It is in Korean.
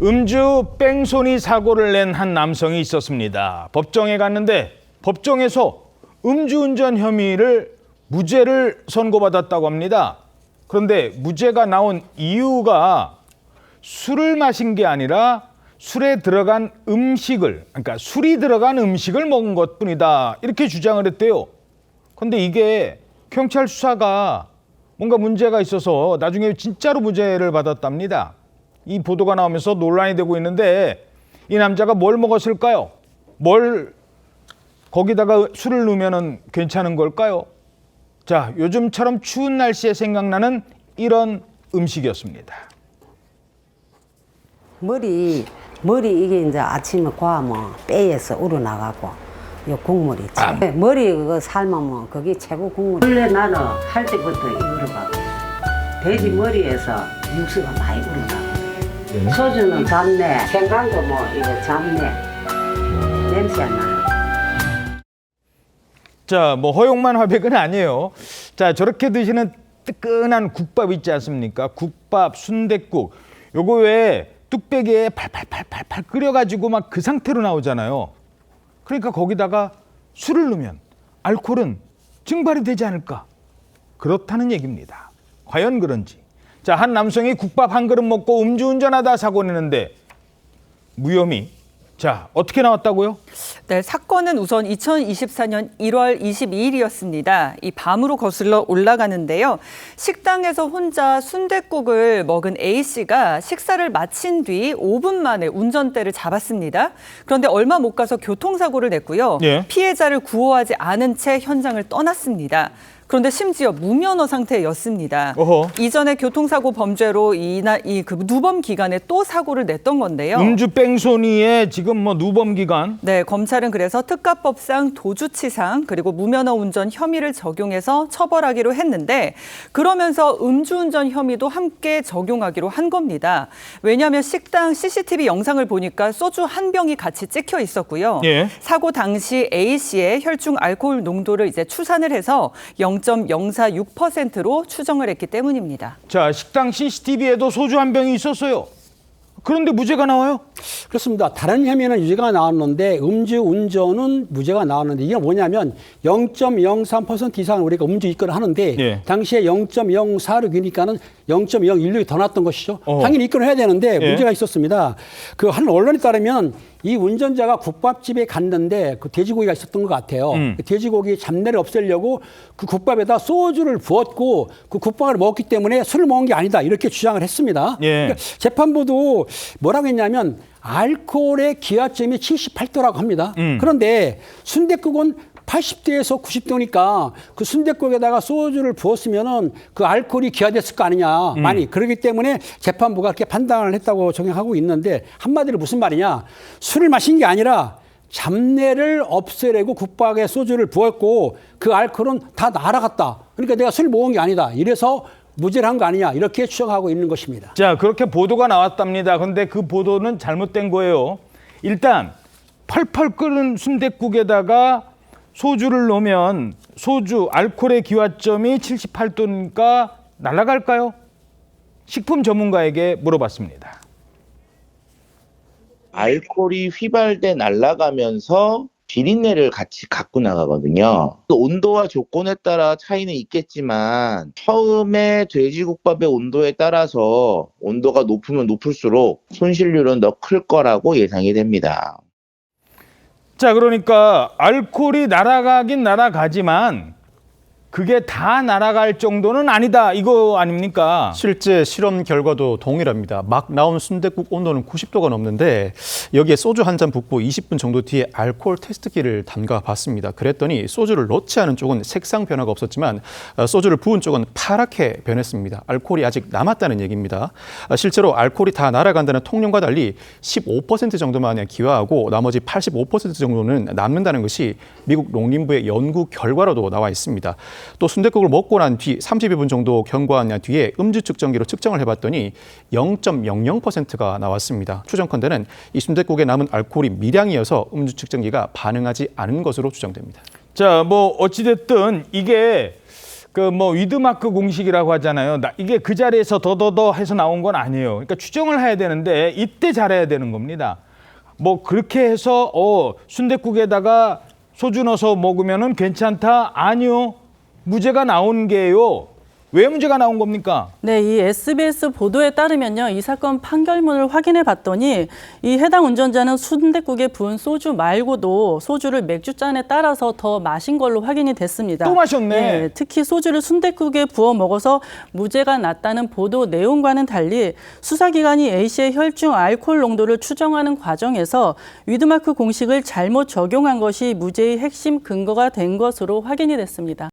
음주 뺑소니 사고를 낸 한 남성이 있었습니다. 법정에 갔는데 법정에서 음주운전 혐의를 무죄를 선고받았다고 합니다. 그런데 무죄가 나온 이유가 술을 마신 게 아니라 술에 들어간 음식을, 그러니까 술이 들어간 음식을 먹은 것뿐이다. 이렇게 주장을 했대요. 그런데 이게 경찰 수사가 뭔가 문제가 있어서 나중에 진짜로 무죄를 받았답니다. 이 보도가 나오면서 논란이 되고 있는데 이 남자가 뭘 먹었을까요? 거기다가 술을 넣으면 괜찮은 걸까요? 자, 요즘처럼 추운 날씨에 생각나는 이런 음식이었습니다. 머리 이게 이제 아침에 구하면 뼈에서 우러나가고 요 국물 있지. 머리 그거 삶으면 그게 최고 국물. 원래 나는 할 때부터 이거를 봐. 돼지 머리에서 육수가 많이 우러나거든. 소주는 잡내, 생강도 뭐 이거 잡내. 냄새 안 나요. 자, 뭐 허용만 화백은 아니에요. 자, 저렇게 드시는 뜨끈한 국밥 있지 않습니까? 국밥, 순댓국. 요거 왜 뚝배기에 팔팔 끓여가지고 막 그 상태로 나오잖아요. 그러니까 거기다가 술을 넣으면 알코올은 증발이 되지 않을까? 그렇다는 얘기입니다. 과연 그런지. 자, 한 남성이 국밥 한 그릇 먹고 음주운전하다 사고 내는데 무혐의. 자, 어떻게 나왔다고요? 네, 사건은 우선 2024년 1월 22일이었습니다. 이 밤으로 거슬러 올라가는데요. 식당에서 혼자 순댓국을 먹은 A씨가 식사를 마친 뒤 5분 만에 운전대를 잡았습니다. 그런데 얼마 못 가서 교통사고를 냈고요. 예. 피해자를 구호하지 않은 채 현장을 떠났습니다. 그런데 심지어 무면허 상태였습니다. 어허. 이전에 교통사고 범죄로 그 누범 기간에 또 사고를 냈던 건데요. 음주 뺑소니에 지금 뭐 누범 기간. 네, 검찰은 그래서 특가법상 도주치상 그리고 무면허 운전 혐의를 적용해서 처벌하기로 했는데 그러면서 음주운전 혐의도 함께 적용하기로 한 겁니다. 왜냐하면 식당 CCTV 영상을 보니까 소주 한 병이 같이 찍혀 있었고요. 예. 사고 당시 A씨의 혈중 알코올 농도를 이제 추산을 해서 0.046%로 추정을 했기 때문입니다. 자, 식당 CCTV에도 소주 한 병이 있었어요. 그런데 무죄가 나와요? 그렇습니다. 다른 혐의는 유죄가 나왔는데 음주운전은 무죄가 나왔는데 이게 뭐냐면 0.03% 이상 우리가 음주 입건을 하는데 예. 당시에 0.046이니까는 0.016이 더 났던 것이죠. 어. 당연히 입건을 해야 되는데 예. 문제가 있었습니다. 그 한 언론에 따르면 이 운전자가 국밥집에 갔는데 그 돼지고기가 있었던 것 같아요. 그 돼지고기 잡내를 없애려고 그 국밥에다 소주를 부었고 그 국밥을 먹었기 때문에 술을 먹은 게 아니다 이렇게 주장을 했습니다. 예. 그러니까 재판부도 뭐라고 했냐면 알코올의 기하점이 78도라고 합니다. 그런데 순댓국은 80도에서 90도니까 그 순댓국에다가 소주를 부었으면은 그 알코올이 기하됐을 거 아니냐. 많이. 그렇기 때문에 재판부가 그렇게 판단을 했다고 적용하고 있는데 한마디로 무슨 말이냐. 술을 마신 게 아니라 잡내를 없애려고 국밥에 소주를 부었고 그 알코올은 다 날아갔다. 그러니까 내가 술 먹은 게 아니다. 이래서 무죄를 한 거 아니냐. 이렇게 추정하고 있는 것입니다. 자, 그렇게 보도가 나왔답니다. 그런데 그 보도는 잘못된 거예요. 일단 펄펄 끓는 순댓국에다가 소주를 넣으면 소주 알코올의 기화점이 78도니까 날아갈까요? 식품 전문가에게 물어봤습니다. 알코올이 휘발돼 날아가면서 비린내를 같이 갖고 나가거든요. 또 온도와 조건에 따라 차이는 있겠지만 처음에 돼지국밥의 온도에 따라서 온도가 높으면 높을수록 손실률은 더 클 거라고 예상이 됩니다. 자, 그러니까 알코올이 날아가긴 날아가지만 그게 다 날아갈 정도는 아니다. 이거 아닙니까? 실제 실험 결과도 동일합니다. 막 나온 순댓국 온도는 90도가 넘는데 여기에 소주 한 잔 붓고 20분 정도 뒤에 알코올 테스트기를 담가 봤습니다. 그랬더니 소주를 넣지 않은 쪽은 색상 변화가 없었지만 소주를 부은 쪽은 파랗게 변했습니다. 알코올이 아직 남았다는 얘기입니다. 실제로 알코올이 다 날아간다는 통념과 달리 15% 정도만 기화하고 나머지 85% 정도는 남는다는 것이 미국 농림부의 연구 결과로도 나와 있습니다. 또 순댓국을 먹고 난 뒤 32분 정도 경과한 뒤에 음주 측정기로 측정을 해봤더니 0.00%가 나왔습니다. 추정컨대는 이 순댓국에 남은 알코올이 미량이어서 음주 측정기가 반응하지 않은 것으로 추정됩니다. 자, 뭐 어찌됐든 이게 그 뭐 위드마크 공식이라고 하잖아요. 이게 그 자리에서 더더더 해서 나온 건 아니에요. 그러니까 추정을 해야 되는데 이때 잘해야 되는 겁니다. 뭐 그렇게 해서 순댓국에다가 소주 넣어서 먹으면은 괜찮다? 아니요. 무죄가 나온 게요. 왜 문제가 나온 겁니까? 네, 이 SBS 보도에 따르면요, 이 사건 판결문을 확인해 봤더니 이 해당 운전자는 순댓국에 부은 소주 말고도 소주를 맥주잔에 따라서 더 마신 걸로 확인이 됐습니다. 또 마셨네. 네, 특히 소주를 순댓국에 부어 먹어서 무죄가 났다는 보도 내용과는 달리 수사기관이 A씨의 혈중 알코올 농도를 추정하는 과정에서 위드마크 공식을 잘못 적용한 것이 무죄의 핵심 근거가 된 것으로 확인이 됐습니다.